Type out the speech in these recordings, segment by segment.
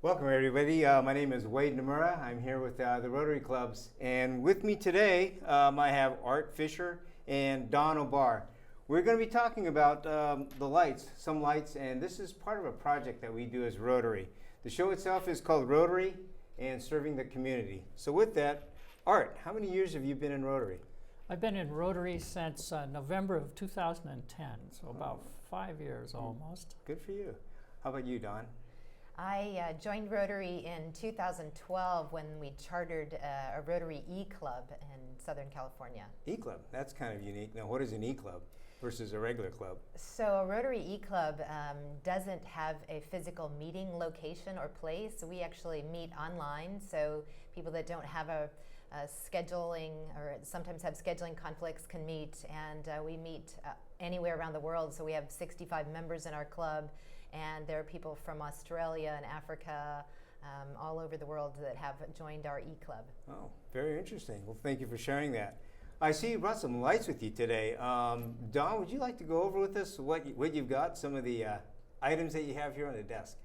Welcome everybody. My name is Wade Nomura. I'm here with the Rotary Clubs, and with me today I have Art Fisher and Don O'Barr. We're going to be talking about the lights, some lights, and this is part of a project that we do as Rotary. The show itself is called Rotary and Serving the Community. So with that, Art, how many years have you been in Rotary? I've been in Rotary since November of 2010, so about 5 years almost. Good for you. How about you, Don? I joined Rotary in 2012 when we chartered a Rotary EClub in Southern California. EClub, that's kind of unique. Now, what is an EClub versus a regular club? So a Rotary EClub doesn't have a physical meeting location or place. We actually meet online, so people that don't have a scheduling or sometimes have scheduling conflicts can meet, and we meet anywhere around the world. So we have 65 members in our club, and there are people from Australia and Africa, all over the world that have joined our EClub. Oh, very interesting. Well, thank you for sharing that. I see you brought some lights with you today. Don, would you like to go over with us what you've got, some of the items that you have here on the desk?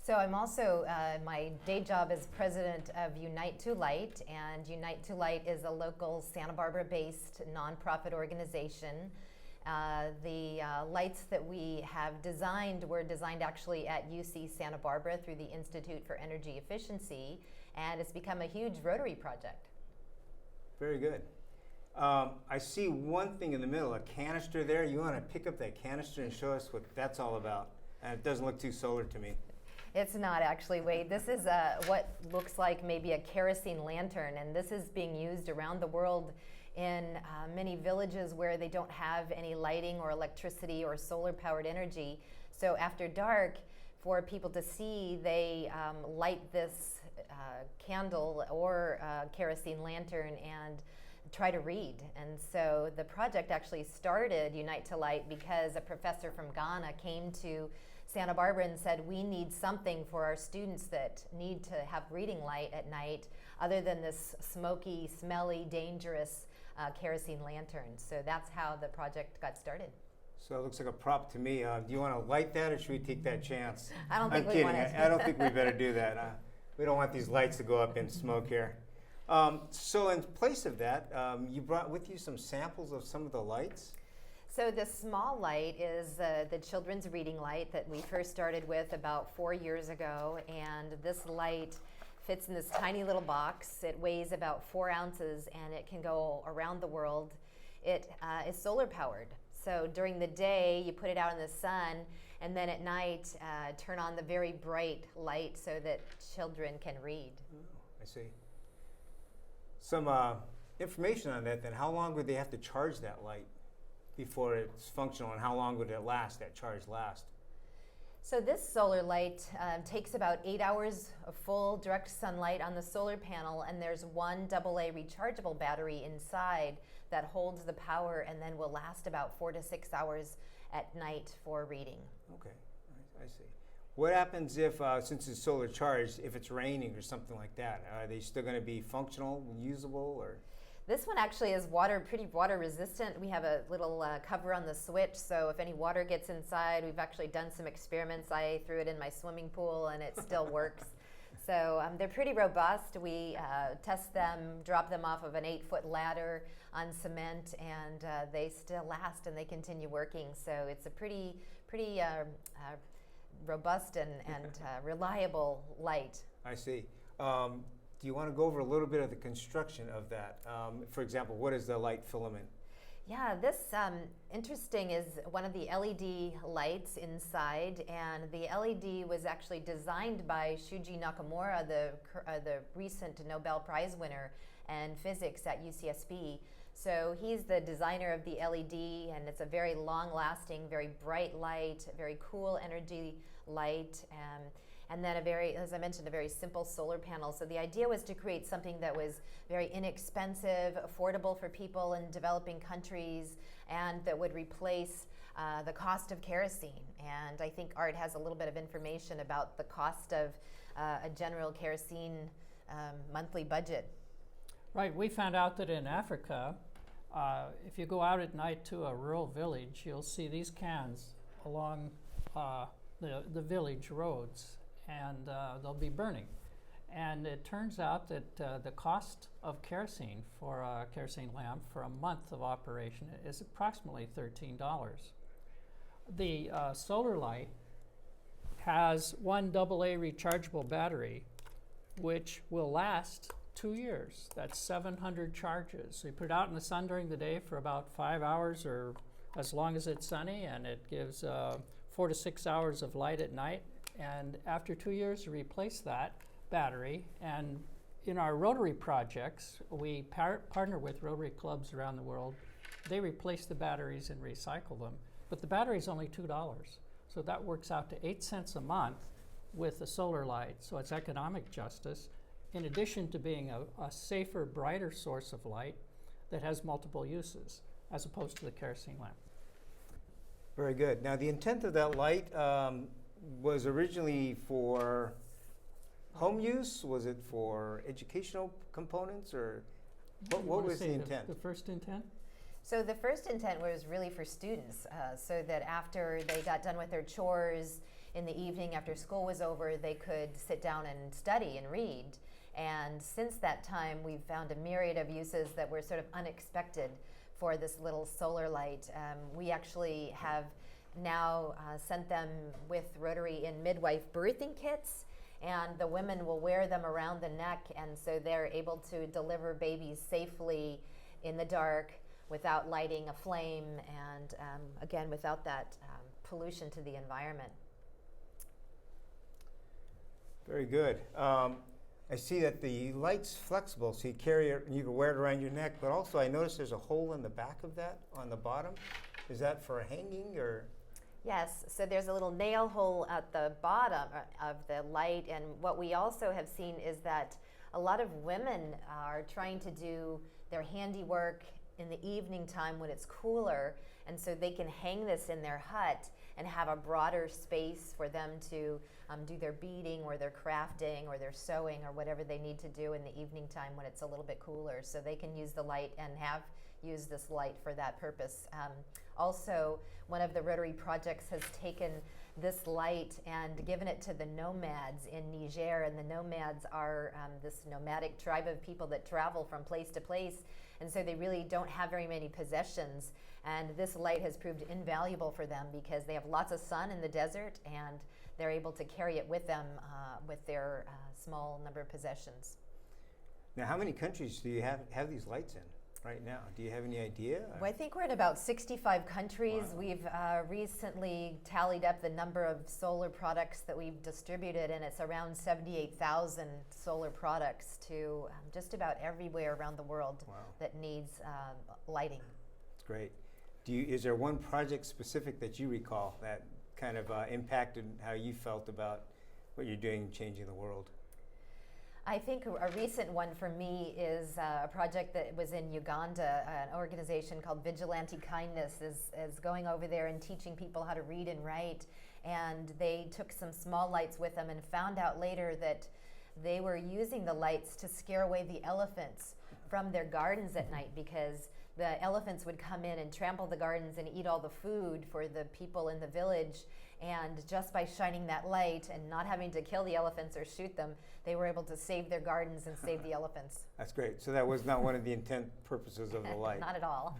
So I'm also, my day job is president of Unite to Light, and Unite to Light is a local Santa Barbara-based nonprofit organization. The lights that we have designed were designed actually at UC Santa Barbara through the Institute for Energy Efficiency, and it's become a huge Rotary project. Very good. I see one thing in the middle, a canister there. You want to pick up that canister and show us what that's all about? And it doesn't look too solar to me. It's not actually, Wade. This is what looks like maybe a kerosene lantern, and this is being used around the world in many villages where they don't have any lighting or electricity or solar-powered energy. So after dark, for people to see, they light this candle or kerosene lantern and try to read. And so the project actually started, Unite to Light, because a professor from Ghana came to Santa Barbara and said, we need something for our students that need to have reading light at night other than this smoky, smelly, dangerous kerosene lantern. So that's how the project got started. So it looks like a prop to me. Do you want to light that, or should we take that chance? I don't think I'm we want kidding. it. I don't think we better do that. We don't want these lights to go up in smoke here. So in place of that, you brought with you some samples of some of the lights. So the small light is the children's reading light that we first started with about 4 years ago, and this light fits in this tiny little box. It weighs about 4 ounces, and it can go around the world. It is solar powered. So during the day, you put it out in the sun, and then at night, turn on the very bright light so that children can read. Oh, I see. Some information on that then. How long would they have to charge that light before it's functional, and how long would it last, that charge last? So this solar light takes about 8 hours of full direct sunlight on the solar panel, and there's one AA rechargeable battery inside that holds the power and then will last about 4 to 6 hours at night for reading. Okay, I see. What happens if, since it's solar charged, if it's raining or something like that? Are they still going to be functional, usable, or? This one actually is pretty water resistant. We have a little cover on the switch, so if any water gets inside, we've actually done some experiments. I threw it in my swimming pool and it still works. So they're pretty robust. We test them, drop them off of an 8-foot ladder on cement, and they still last and they continue working. So it's a pretty robust and reliable light. I see. Do you want to go over a little bit of the construction of that? For example, what is the light filament? Yeah, this interesting is one of the LED lights inside, and the LED was actually designed by Shuji Nakamura, the recent Nobel Prize winner in physics at UCSB. So he's the designer of the LED, and it's a very long-lasting, very bright light, very cool energy light. And then as I mentioned, a very simple solar panel. So the idea was to create something that was very inexpensive, affordable for people in developing countries, and that would replace the cost of kerosene. And I think Art has a little bit of information about the cost of a general kerosene monthly budget. Right, we found out that in Africa, if you go out at night to a rural village, you'll see these cans along the village roads. and they'll be burning. And it turns out that the cost of kerosene for a kerosene lamp for a month of operation is approximately $13. The solar light has one AA rechargeable battery, which will last 2 years. That's 700 charges. So you put it out in the sun during the day for about 5 hours or as long as it's sunny, and it gives 4 to 6 hours of light at night. And after 2 years, you replace that battery. And in our Rotary projects, we partner with Rotary clubs around the world. They replace the batteries and recycle them. But the battery is only $2. So that works out to 8 cents a month with a solar light. So it's economic justice, in addition to being a safer, brighter source of light that has multiple uses, as opposed to the kerosene lamp. Very good. Now, the intent of that light was originally for home use? Was it for educational components, or what was the intent? The first intent? So the first intent was really for students, so that after they got done with their chores in the evening after school was over, they could sit down and study and read. And since that time, we've found a myriad of uses that were sort of unexpected for this little solar light. We actually have now sent them with Rotary in midwife birthing kits, and the women will wear them around the neck, and so they're able to deliver babies safely in the dark without lighting a flame, and again, without that pollution to the environment. Very good. I see that the light's flexible, so you carry it, you can wear it around your neck, but also I noticed there's a hole in the back of that on the bottom. Is that for hanging, or? Yes, so there's a little nail hole at the bottom of the light, and what we also have seen is that a lot of women are trying to do their handiwork in the evening time when it's cooler, and so they can hang this in their hut and have a broader space for them to do their beading or their crafting or their sewing or whatever they need to do in the evening time when it's a little bit cooler. So they can use the light and have used this light for that purpose. Also, one of the Rotary projects has taken this light and given it to the nomads in Niger, and the nomads are this nomadic tribe of people that travel from place to place, and so they really don't have very many possessions, and this light has proved invaluable for them because they have lots of sun in the desert, and they're able to carry it with them with their small number of possessions. Now, how many countries do you have these lights in right now? Do you have any idea? Well, I think we're in about 65 countries. Wow. We've recently tallied up the number of solar products that we've distributed, and it's around 78,000 solar products to just about everywhere around the world. Wow. That needs lighting. That's great. Is there one project specific that you recall that kind of impacted how you felt about what you're doing, changing the world? I think a recent one for me is a project that was in Uganda. An organization called Vigilante Kindness is going over there and teaching people how to read and write. And they took some small lights with them and found out later that they were using the lights to scare away the elephants from their gardens at night, because the elephants would come in and trample the gardens and eat all the food for the people in the village. And just by shining that light and not having to kill the elephants or shoot them, they were able to save their gardens and save the elephants. That's great. So that was not one of the intent purposes of the light. Not at all.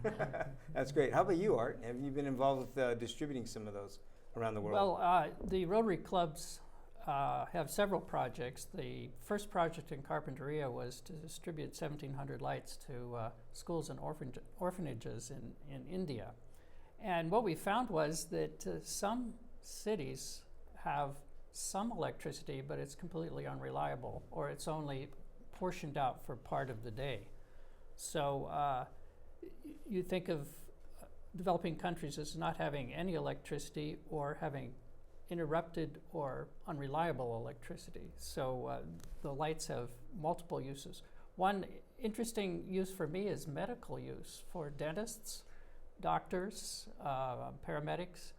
That's great. How about you, Art? Have you been involved with distributing some of those around the world? Well, the Rotary clubs have several projects. The first project in Carpinteria was to distribute 1,700 lights to schools and orphanages in India. And what we found was that some cities have some electricity, but it's completely unreliable, or it's only portioned out for part of the day. So you think of developing countries as not having any electricity or having interrupted or unreliable electricity. So the lights have multiple uses. One interesting use for me is medical use for dentists, doctors, paramedics.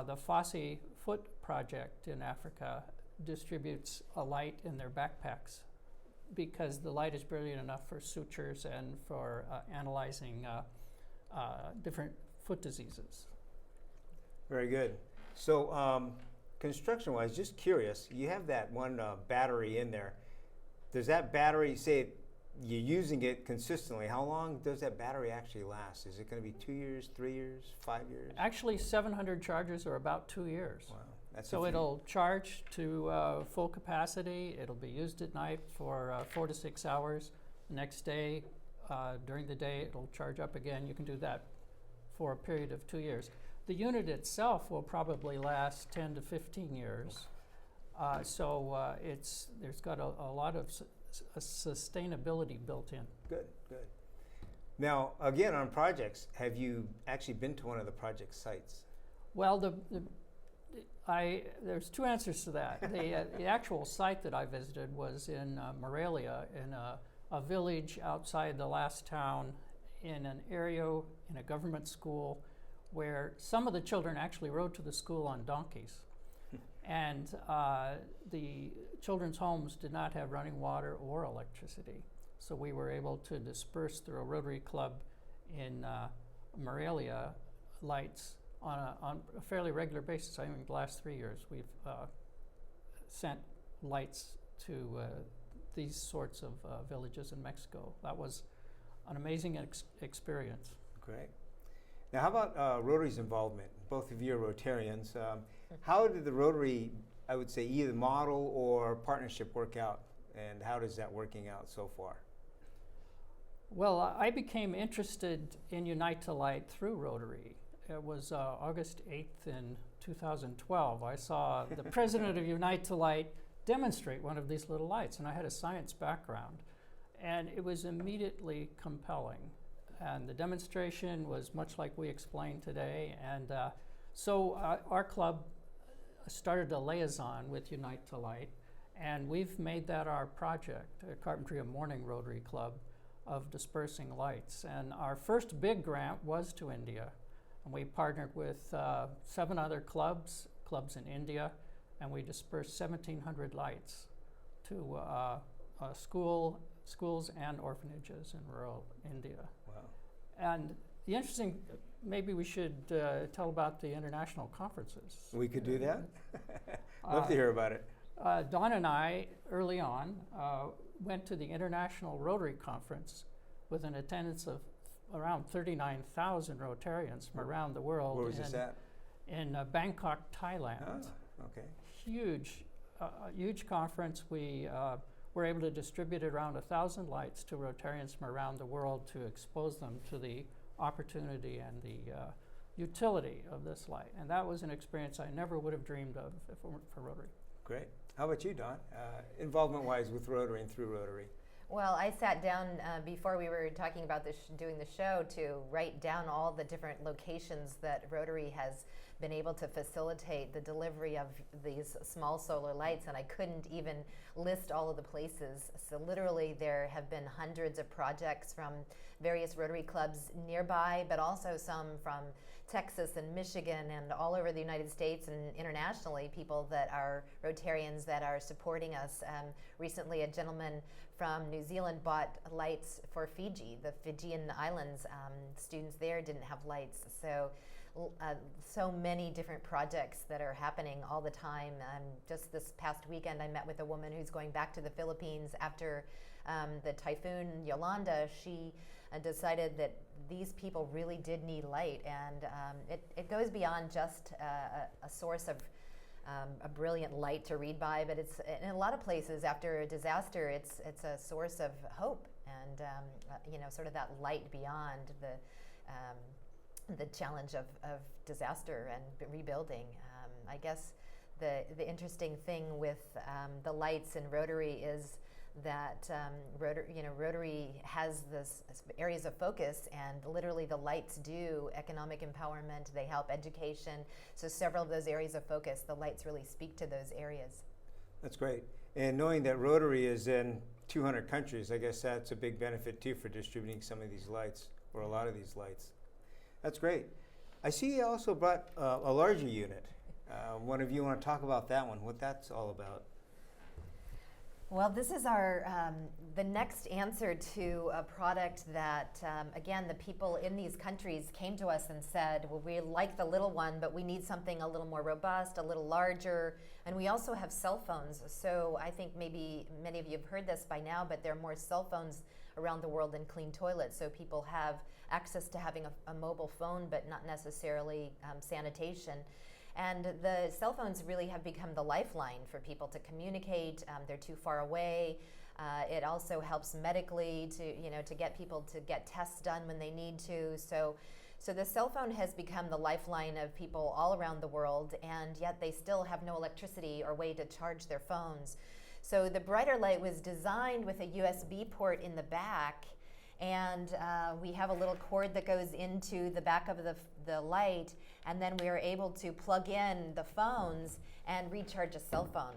The Fosse Foot Project in Africa distributes a light in their backpacks because the light is brilliant enough for sutures and for analyzing different foot diseases. Very good. So construction-wise, just curious, you have that one battery in there. Does that battery, say you're using it consistently, how long does that battery actually last? Is it going to be 2 years, 3 years, 5 years? Actually, 700 charges are about 2 years. Wow. That's So it'll charge to full capacity. It'll be used at night for 4 to 6 hours. The next day, during the day, it'll charge up again. You can do that for a period of 2 years. The unit itself will probably last 10 to 15 years. There's got a lot of sustainability built in. Good, good. Now, again, on projects, have you actually been to one of the project sites? Well, there's two answers to that. The actual site that I visited was in Morelia, in a village outside the last town, in an area, in a government school, where some of the children actually rode to the school on donkeys. And the children's homes did not have running water or electricity. So we were able to disperse through a Rotary Club in Morelia lights on a fairly regular basis. I think the last 3 years we've sent lights to these sorts of villages in Mexico. That was an amazing experience. Great. Now, how about Rotary's involvement? Both of you are Rotarians. How did the Rotary, I would say, either model or partnership work out? And how does that working out so far? Well, I became interested in Unite to Light through Rotary. It was August 8th in 2012. I saw the president of Unite to Light demonstrate one of these little lights, and I had a science background. And it was immediately compelling. And the demonstration was much like we explained today. And so our club started a liaison with Unite to Light, and we've made that our project, Carpinteria Morning Rotary Club, of dispersing lights. And our first big grant was to India. And we partnered with 7 other clubs in India, and we dispersed 1,700 lights to schools and orphanages in rural India. Wow. And the interesting, maybe we should tell about the international conferences. We could do that? Love to hear about it. Dawn and I, early on, went to the International Rotary Conference with an attendance of around 39,000 Rotarians from around the world. Where was this at? In Bangkok, Thailand. Ah, okay. Huge conference. We were able to distribute around 1,000 lights to Rotarians from around the world to expose them to the opportunity and the utility of this light. And that was an experience I never would have dreamed of if it weren't for Rotary. Great. How about you, Dawn? Involvement-wise with Rotary and through Rotary? Well, I sat down before we were talking about this, doing the show, to write down all the different locations that Rotary has been able to facilitate the delivery of these small solar lights, and I couldn't even list all of the places. So literally there have been hundreds of projects from various Rotary clubs nearby, but also some from Texas and Michigan and all over the United States and internationally, people that are Rotarians that are supporting us. Recently, a gentleman from New Zealand bought lights for Fiji. The Fijian Islands, students there didn't have lights. So many different projects that are happening all the time. Just this past weekend, I met with a woman who's going back to the Philippines after the typhoon Yolanda. She decided that these people really did need light, and it goes beyond just a source of a brilliant light to read by, but it's in a lot of places after a disaster, it's a source of hope and sort of that light beyond the challenge of disaster and rebuilding. I guess the interesting thing with the lights in Rotary is that Rotary has this areas of focus, and literally the lights do economic empowerment, they help education. So several of those areas of focus, the lights really speak to those areas. That's great. And knowing that Rotary is in 200 countries, I guess that's a big benefit too for distributing some of these lights, or a lot of these lights. That's great. I see you also brought a larger unit. One of you want to talk about that one, what that's all about? Well, this is our the next answer to a product that, again, the people in these countries came to us and said, well, we like the little one, but we need something a little more robust, a little larger, and we also have cell phones. So I think maybe many of you have heard this by now, but there are more cell phones around the world than clean toilets. So people have access to having a mobile phone, but not necessarily sanitation. And the cell phones really have become the lifeline for people to communicate. They're too far away. It also helps medically to get people to get tests done when they need to. So the cell phone has become the lifeline of people all around the world, and yet they still have no electricity or way to charge their phones. So the brighter light was designed with a USB port in the back, and we have a little cord that goes into the back of the light, and then we are able to plug in the phones and recharge a cell phone.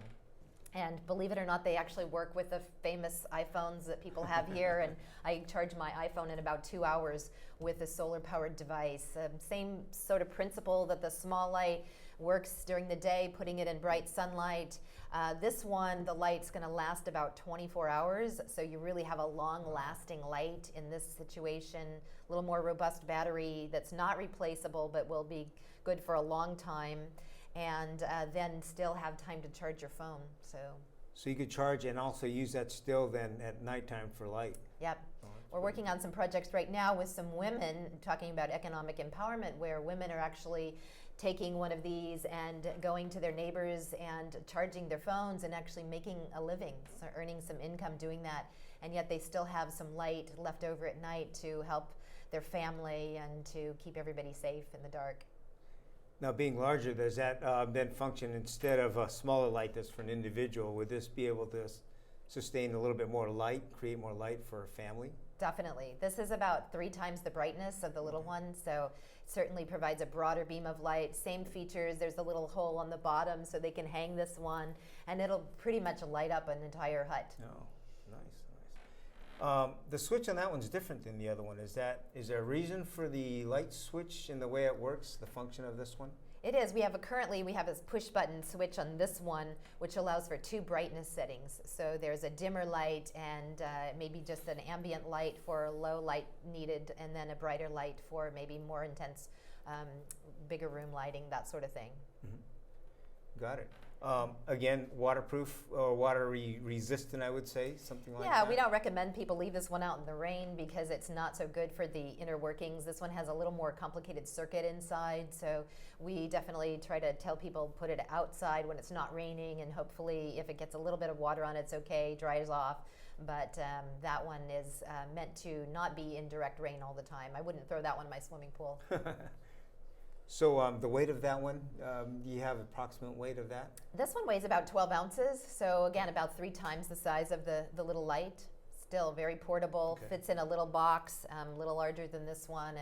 And believe it or not, they actually work with the famous iPhones that people have here, and I charge my iPhone in about 2 hours with a solar-powered device. Same sort of principle that the small light works during the day, putting it in bright sunlight. This one, the light's going to last about 24 hours, so you really have a long-lasting light in this situation. A little more robust battery that's not replaceable, but will be good for a long time, and then still have time to charge your phone. So you could charge and also use that still then at nighttime for light. Yep. We're working on some projects right now with some women, talking about economic empowerment, where women are actually taking one of these and going to their neighbors and charging their phones and actually making a living, so earning some income doing that, and yet they still have some light left over at night to help their family and to keep everybody safe in the dark. Now, being larger, does that then function instead of a smaller light that's for an individual? Would this be able to sustain a little bit more light, create more light for a family? Definitely. This is about 3 times the brightness of the little one, so it certainly provides a broader beam of light. Same features. There's a little hole on the bottom so they can hang this one, and it'll pretty much light up an entire hut. Oh, nice. The switch on that one's different than the other one. Is there a reason for the light switch in the way it works, the function of this one? It is. Currently we have a push button switch on this one, which allows for 2 brightness settings. So there's a dimmer light and maybe just an ambient light for low light needed, and then a brighter light for maybe more intense, bigger room lighting, that sort of thing. Mm-hmm. Got it. Again, waterproof or water resistant, I would say, something like that. Yeah, we don't recommend people leave this one out in the rain because it's not so good for the inner workings. This one has a little more complicated circuit inside, so we definitely try to tell people put it outside when it's not raining, and hopefully if it gets a little bit of water on it, it's okay, dries off. But that one is meant to not be in direct rain all the time. I wouldn't throw that one in my swimming pool. So the weight of that one, do you have approximate weight of that? This one weighs about 12 ounces, so again, about 3 times the size of the little light. Still very portable, Okay. fits in a little box, a little larger than this one,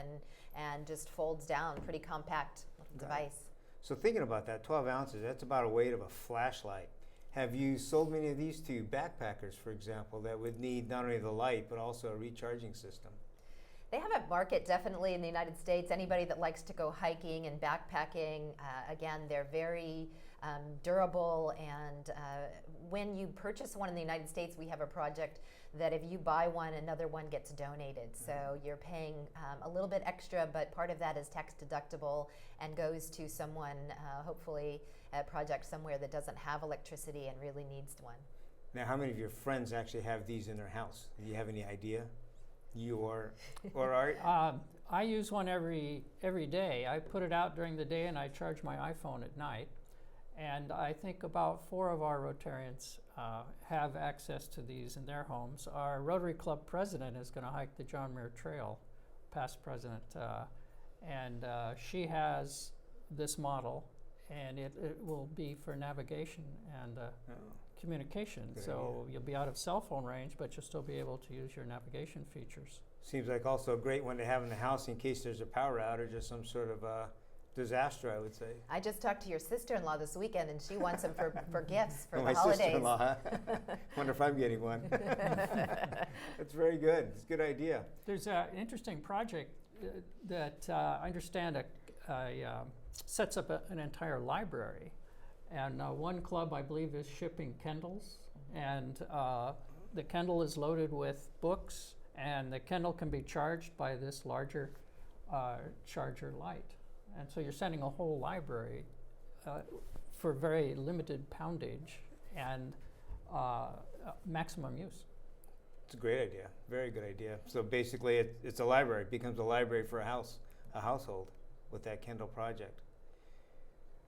and just folds down, pretty compact device. So thinking about that, 12 ounces, that's about a weight of a flashlight. Have you sold many of these to backpackers, for example, that would need not only the light, but also a recharging system? They have a market definitely in the United States. Anybody that likes to go hiking and backpacking, again, they're very durable, and when you purchase one in the United States, we have a project that if you buy one, another one gets donated. So you're paying a little bit extra, but part of that is tax deductible and goes to someone, hopefully a project somewhere that doesn't have electricity and really needs one. Now, how many of your friends actually have these in their house? Do you have any idea? You or Art? I use one every day. I put it out during the day and I charge my iPhone at night. And I think about 4 of our Rotarians have access to these in their homes. Our Rotary Club president is going to hike the John Muir Trail, past president, and she has this model, and it will be for navigation and communication. Good So idea. you'll be out of cell phone range, but you'll still be able to use your navigation features. Seems like also a great one to have in the house in case there's a power outage or some sort of disaster, I would say. I just talked to your sister-in-law this weekend, and she wants them for gifts for My the holidays. sister-in-law, huh? Wonder if I'm getting one. That's very good. It's a good idea. There's an interesting project that I understand sets up an entire library. And one club, I believe, is shipping Kindles and the Kindle is loaded with books, and the Kindle can be charged by this larger charger light. And so you're sending a whole library for very limited poundage and maximum use. It's a great idea, very good idea. So basically it's a library, it becomes a library for a household with that Kindle project.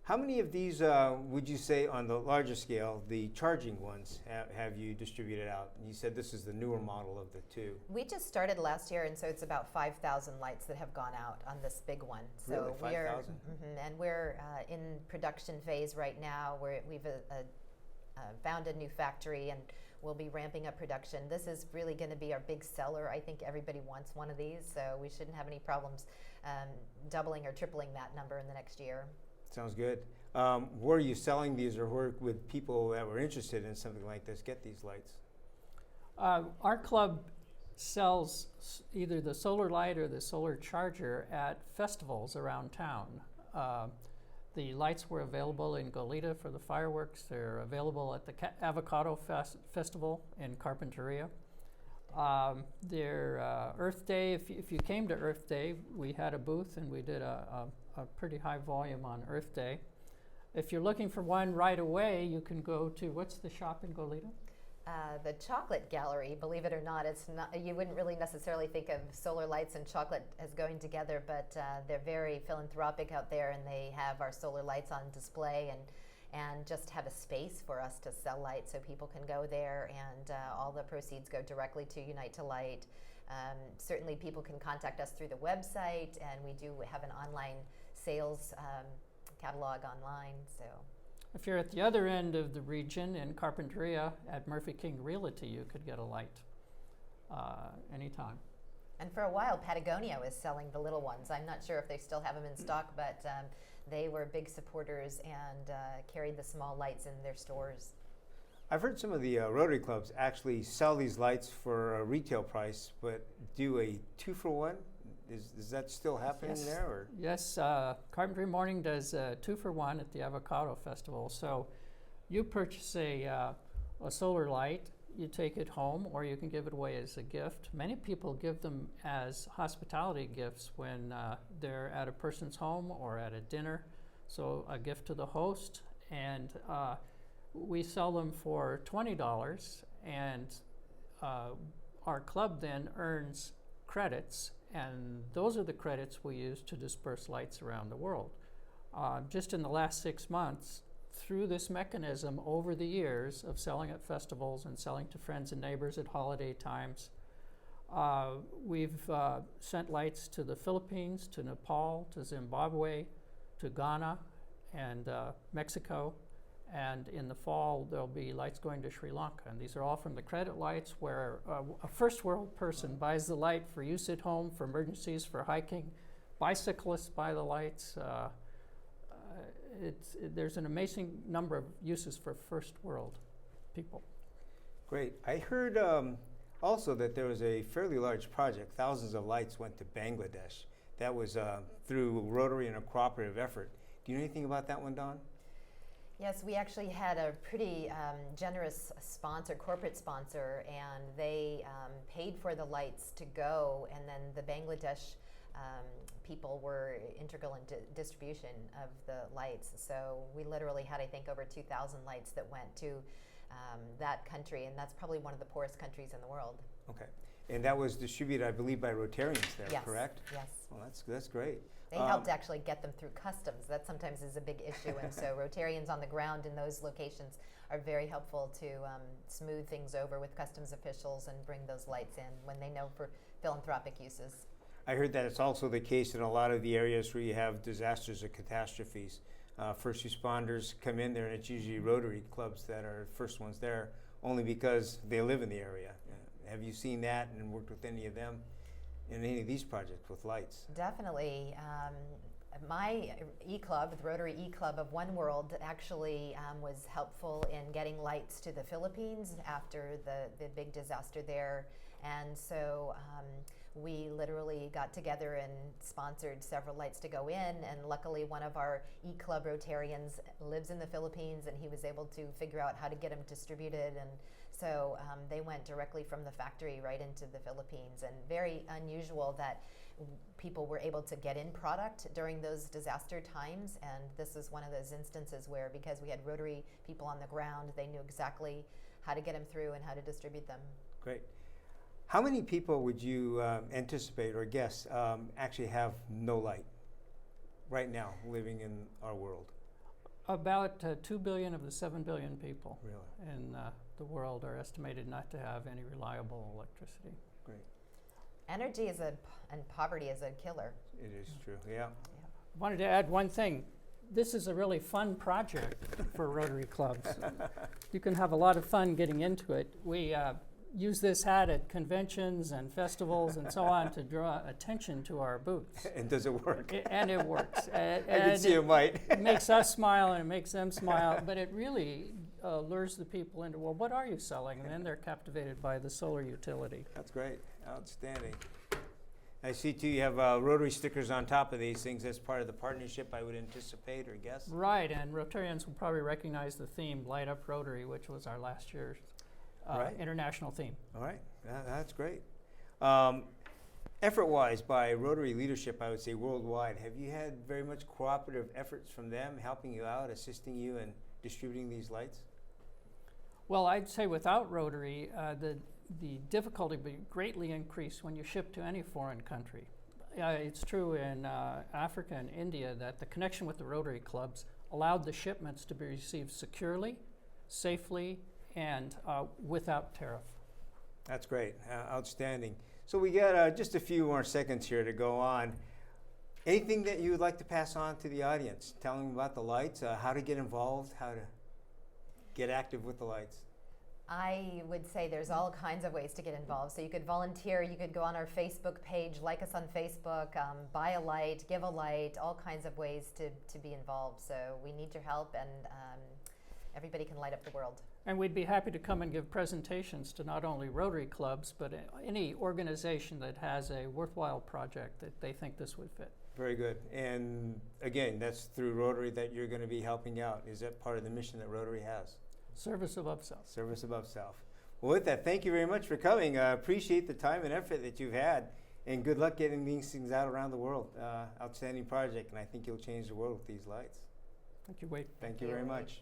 How many of these would you say on the larger scale, the charging ones, have you distributed out? You said this is the newer model of the two. We just started last year, and so it's about 5,000 lights that have gone out on this big one. So Really, 5,000? And we're in production phase right now. We've found a new factory, and we'll be ramping up production. This is really going to be our big seller. I think everybody wants one of these, so we shouldn't have any problems doubling or tripling that number in the next year. Sounds good. Where are you selling these, or where would people that were interested in something like this get these lights? Our club sells either the solar light or the solar charger at festivals around town. The lights were available in Goleta for the fireworks. They're available at the Avocado Festival in Carpinteria. Earth Day, if you came to Earth Day, we had a booth and we did a pretty high volume on Earth Day. If you're looking for one right away, you can go to, what's the shop in Goleta? The chocolate gallery, believe it or not, it's not. You wouldn't really necessarily think of solar lights and chocolate as going together, but they're very philanthropic out there, and they have our solar lights on display and just have a space for us to sell lights, so people can go there, and all the proceeds go directly to Unite to Light. Certainly people can contact us through the website, and we do have an online sales catalog online. So if you're at the other end of the region in Carpinteria at Murphy King Realty, you could get a light anytime. And for a while, Patagonia was selling the little ones. I'm not sure if they still have them in stock, but they were big supporters and carried the small lights in their stores. I've heard some of the Rotary clubs actually sell these lights for a retail price, but do a 2-for-1. Is that still happening there? Or? Yes, Carpinteria Morning does a 2-for-1 at the Avocado Festival. So you purchase a solar light, you take it home, or you can give it away as a gift. Many people give them as hospitality gifts when they're at a person's home or at a dinner. So a gift to the host, and we sell them for $20, and our club then earns credits, and those are the credits we use to disperse lights around the world. Just in the last 6 months, through this mechanism over the years of selling at festivals and selling to friends and neighbors at holiday times, we've sent lights to the Philippines, to Nepal, to Zimbabwe, to Ghana, and Mexico. And in the fall, there'll be lights going to Sri Lanka. And these are all from the credit lights, where a first world person buys the light for use at home, for emergencies, for hiking. Bicyclists buy the lights. There's an amazing number of uses for first world people. Great. I heard also that there was a fairly large project. Thousands of lights went to Bangladesh. That was through Rotary and a cooperative effort. Do you know anything about that one, Dawn? yes, we actually had a pretty generous sponsor, corporate sponsor, and they paid for the lights to go, and then the Bangladesh people were integral in distribution of the lights. So we literally had, I think, over 2,000 lights that went to that country, and that's probably one of the poorest countries in the world. Okay. And that was distributed, I believe, by Rotarians there, Yes. correct? Yes. Well, that's great. They helped actually get them through customs. That sometimes is a big issue, and so Rotarians on the ground in those locations are very helpful to smooth things over with customs officials and bring those lights in when they know for philanthropic uses. I heard that it's also the case in a lot of the areas where you have disasters or catastrophes. First responders come in there, and it's usually Rotary clubs that are first ones there, only because they live in the area. Have you seen that and worked with any of them in any of these projects with lights? Definitely. My EClub, the Rotary EClub of One World, actually was helpful in getting lights to the Philippines after the big disaster there. And so we literally got together and sponsored several lights to go in, and luckily one of our EClub Rotarians lives in the Philippines, and he was able to figure out how to get them distributed, and so they went directly from the factory right into the Philippines, and very unusual that people were able to get in product during those disaster times, and this is one of those instances where, because we had Rotary people on the ground, they knew exactly how to get them through and how to distribute them. Great. How many people would you anticipate or guess actually have no light right now living in our world? About 2 billion of the 7 billion people Really? in the world are estimated not to have any reliable electricity. Great. Energy and poverty is a killer. It is true, yeah. I wanted to add one thing. This is a really fun project for Rotary clubs. You can have a lot of fun getting into it. We use this hat at conventions and festivals and so on to draw attention to our booths. And does it work? And it works. I can see it might. It makes us smile and it makes them smile, but it really lures the people into, well, what are you selling? And then they're captivated by the solar utility. That's great. Outstanding. I see too you have Rotary stickers on top of these things as part of the partnership, I would anticipate or guess. Right, and Rotarians will probably recognize the theme, Light Up Rotary, which was our last year's Right. international theme. All right, that's great. Effort-wise, by Rotary leadership, I would say worldwide, have you had very much cooperative efforts from them, helping you out, assisting you in distributing these lights? Well, I'd say without Rotary, the difficulty would be greatly increased when you ship to any foreign country. It's true in Africa and India that the connection with the Rotary clubs allowed the shipments to be received securely, safely, and without tariff. That's great, outstanding. So we got just a few more seconds here to go on. Anything that you would like to pass on to the audience? Tell them about the lights, how to get involved, how to get active with the lights. I would say there's all kinds of ways to get involved. So you could volunteer, you could go on our Facebook page, like us on Facebook, buy a light, give a light, all kinds of ways to be involved. So we need your help, and everybody can light up the world. And we'd be happy to come and give presentations to not only Rotary clubs, but any organization that has a worthwhile project that they think this would fit. Very good. And again, that's through Rotary that you're going to be helping out. Is that part of the mission that Rotary has? Service above self. Service above self. Well, with that, thank you very much for coming. Appreciate the time and effort that you've had, and good luck getting these things out around the world. Outstanding project, and I think you'll change the world with these lights. Thank you, Wade. Thank you very much.